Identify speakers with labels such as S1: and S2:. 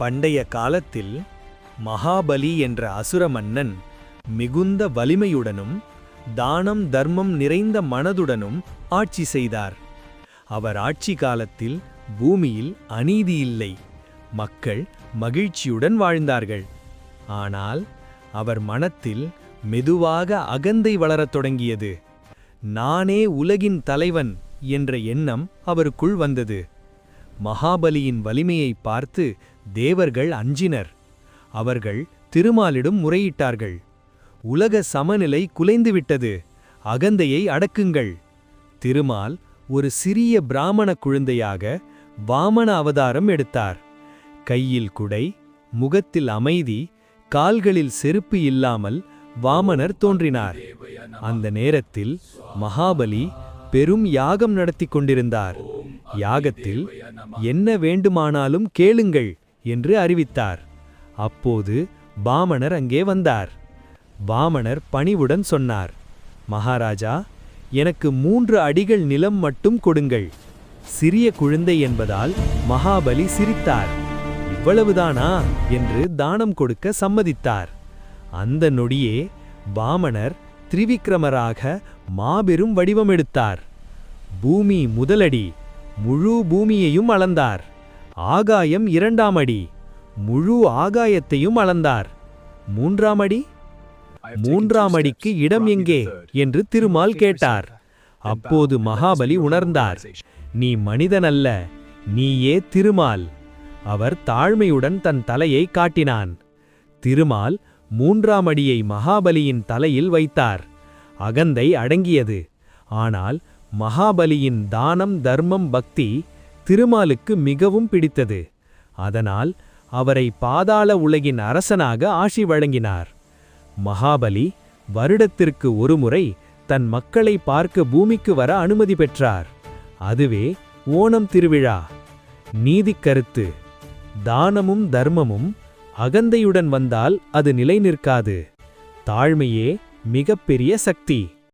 S1: பண்டைய காலத்தில் மகாபலி என்ற அசுர மன்னன் மிகுந்த வலிமையுடனும் தானம் தர்மம் நிறைந்த மனதுடனும் ஆட்சி செய்தார். அவர் ஆட்சி காலத்தில் பூமியில் அநீதி இல்லை, மக்கள் மகிழ்ச்சியுடன் வாழ்ந்தார்கள். ஆனால் அவர் மனத்தில் மெதுவாக அகந்தை வளரத் தொடங்கியது. நானே உலகின் தலைவன் என்ற எண்ணம் அவருக்குள் வந்தது. மகாபலியின் வலிமையை பார்த்து தேவர்கள் அஞ்சினர். அவர்கள் திருமாலிடம் முறையிட்டார்கள். உலக சமநிலை குலைந்துவிட்டது, அகந்தையை அடக்குங்கள். திருமால் ஒரு சிறிய பிராமண குழந்தையாக வாமன அவதாரம் எடுத்தார். கையில் குடை, முகத்தில் அமைதி, கால்களில் செருப்பு இல்லாமல் வாமனர் தோன்றினார். அந்த நேரத்தில் மகாபலி பெரும் யாகம் நடத்தி கொண்டிருந்தார். யாகத்தில் என்ன வேண்டுமானாலும் கேளுங்கள் என்று அறிவித்தார். அப்போது வாமனர் அங்கே வந்தார். வாமனர் பணிவுடன் சொன்னார், மகாராஜா, எனக்கு 3 அடிகள் நிலம் மட்டும் கொடுங்கள். சிறிய குழந்தை என்பதால் மகாபலி சிரித்தார். இவ்வளவுதானா என்று தானம் கொடுக்க சம்மதித்தார். அந்த நொடியே வாமனர் திரிவிக்ரமராக மாபெரும் வடிவமெடுத்தார். பூமி முதலடி, முழு பூமியையும் அளந்தார். ஆகாயம் 2ஆம் அடி, முழு ஆகாயத்தையும் அளந்தார். 3ஆம் அடி? 3ஆம் அடிக்கு இடம் எங்கே என்று திருமால் கேட்டார். அப்போது மகாபலி உணர்ந்தார், நீ மனிதனல்ல, நீயே திருமால். அவர் தாழ்மையுடன் தன் தலையை காட்டினான். திருமால் 3ஆம் அடியை மகாபலியின் தலையில் வைத்தார். அகந்தை அடங்கியது. ஆனால் மகாபலியின் தானம் தர்மம் பக்தி திருமாலுக்கு மிகவும் பிடித்தது. அதனால் அவரை பாதாள உலகின் அரசனாக ஆசி வழங்கினார். மகாபலி வருடத்திற்கு ஒருமுறை தன் மக்களை பார்க்க பூமிக்கு வர அனுமதி பெற்றார். அதுவே ஓணம் திருவிழா. நீதிக் கருத்து: தானமும் தர்மமும் அகந்தையுடன் வந்தால் அது நிலை நிற்காது. தாழ்மையே மிகப்பெரிய சக்தி.